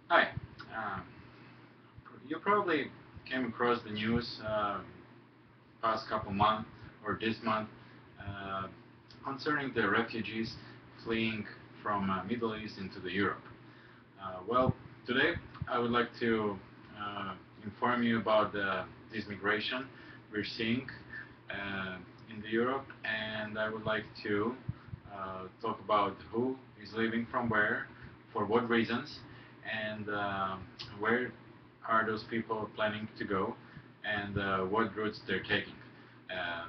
Hi. Um, you probably came across the news past couple months or this month uh, concerning the refugees fleeing from Middle East into the Europe. Well, today I would like to uh, inform you about this migration we're seeing uh, in the Europe, and I would like to talk about who is leaving from where, for what reasons, and where are those people planning to go, and what routes they're taking. Uh,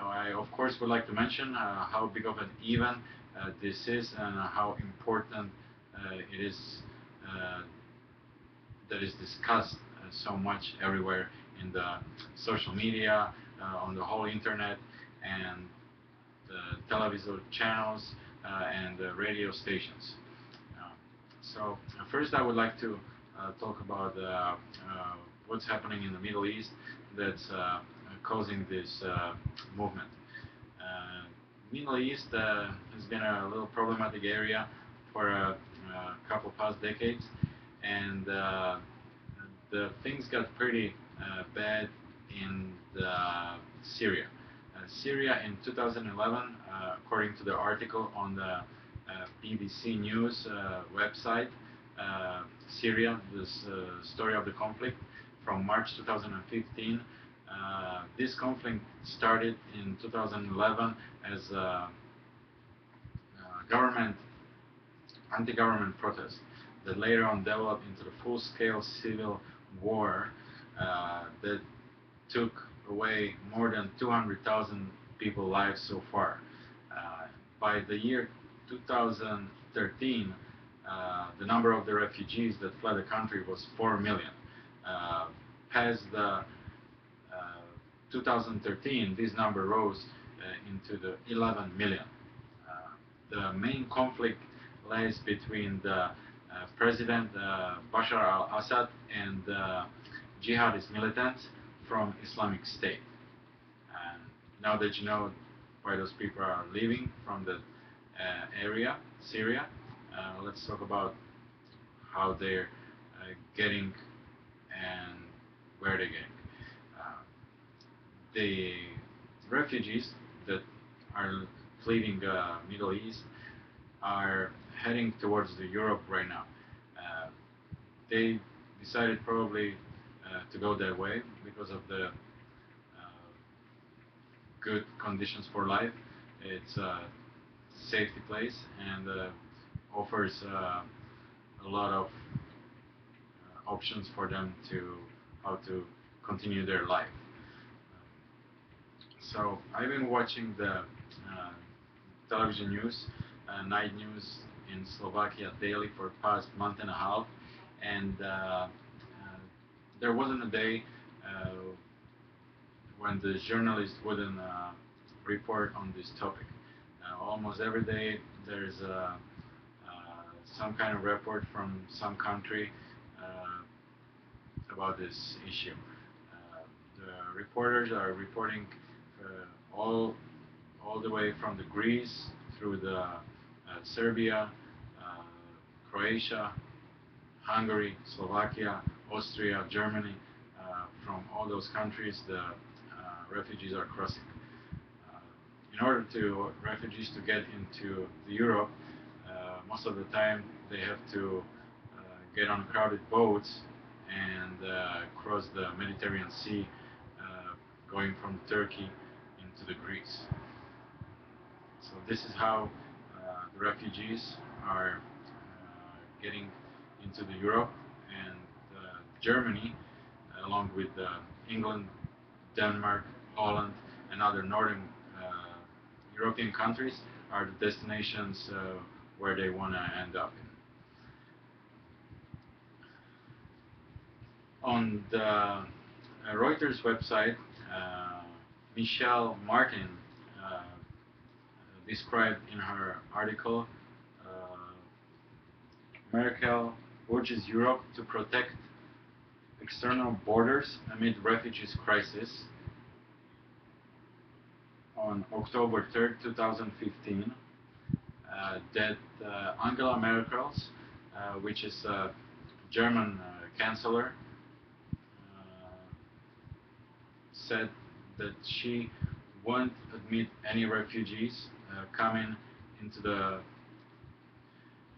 I of course would like to mention how big of an event this is and how important it is uh, that is discussed so much everywhere in the social media, on the whole internet, and the television channels and the radio stations. Uh, so first I would like to talk about what's happening in the Middle East that's causing this movement. Uh, Middle East has been a little problematic area for a couple past decades, and the things got pretty bad in Syria. Syria in 2011, according to the article on the BBC News website, Syria, this story of the conflict from March 2015. This conflict started in 2011 as a government anti-government protest that later on developed into the full-scale civil war that took away more than 200,000 people's lives so far. By the year 2013, the number of the refugees that fled the country was 4 million. Uh, Past the 2013, this number rose into the 11 million. The main conflict lies between the President Bashar al-Assad and jihadist militants from Islamic State. And now that you know why those people are leaving from the area, Syria, let's talk about how they're getting and where they're getting. Uh, the refugees that are fleeing Middle East are heading towards the Europe right now. Uh, they decided probably to go that way because of the good conditions for life. It's a safety place and offers a lot of options for them to how to continue their life. So I've been watching the television news, night news in Slovakia daily for the past month and a half, and there wasn't a day uh, when the journalist wouldn't report on this topic. Almost every day there's some kind of report from some country about this issue. The reporters are reporting all the way from the Greece through the Serbia, uh, Croatia, Hungary, Slovakia, Austria, Germany. From all those countries, the refugees are crossing. Uh, in order to refugees to get into Europe, most of the time they have to get on crowded boats and cross the Mediterranean Sea, going from Turkey into the Greece. So this is how the refugees are getting into the Europe, and Germany, along with England, Denmark, Holland, and other northern European countries, are the destinations where they want to end up in. On the Reuters website, Michelle Martin described in her article, Merkel urges Europe to protect external borders amid refugees crisis on October 3rd, 2015, that Angela Merkel's, which is a German chancellor said that she won't admit any refugees coming into the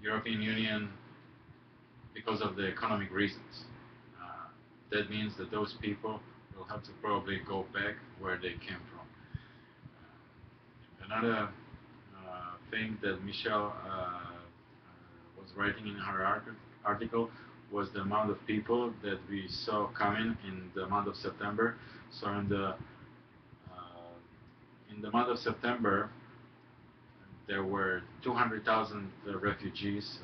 European Union because of the economic reasons. That means that those people will have to probably go back where they came from. Another thing that Michelle was writing in her article was the amount of people that we saw coming in the month of September. So in the month of September, there were 200,000 refugees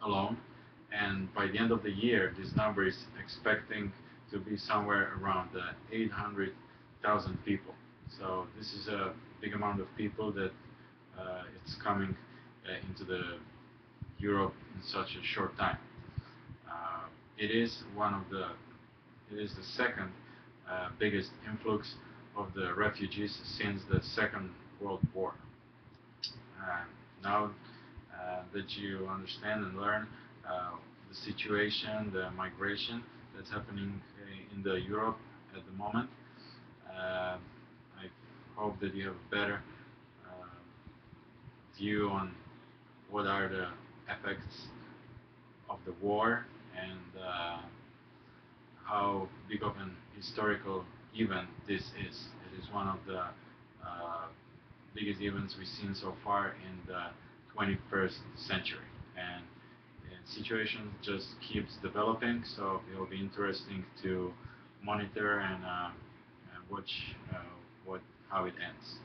alone, and by the end of the year, this number is expecting to be somewhere around 800,000 people. So this is a big amount of people that it's coming into the Europe in such a short time. It is the second biggest influx of the refugees since the Second World War. Now that you understand and learn the situation, the migration that's happening in the Europe at the moment, I hope that you have a better view on what are the effects of the war and how big of an historical event this is. It is one of the biggest events we've seen so far in the 21st century. And the situation just keeps developing, so it will be interesting to monitor and watch how it ends.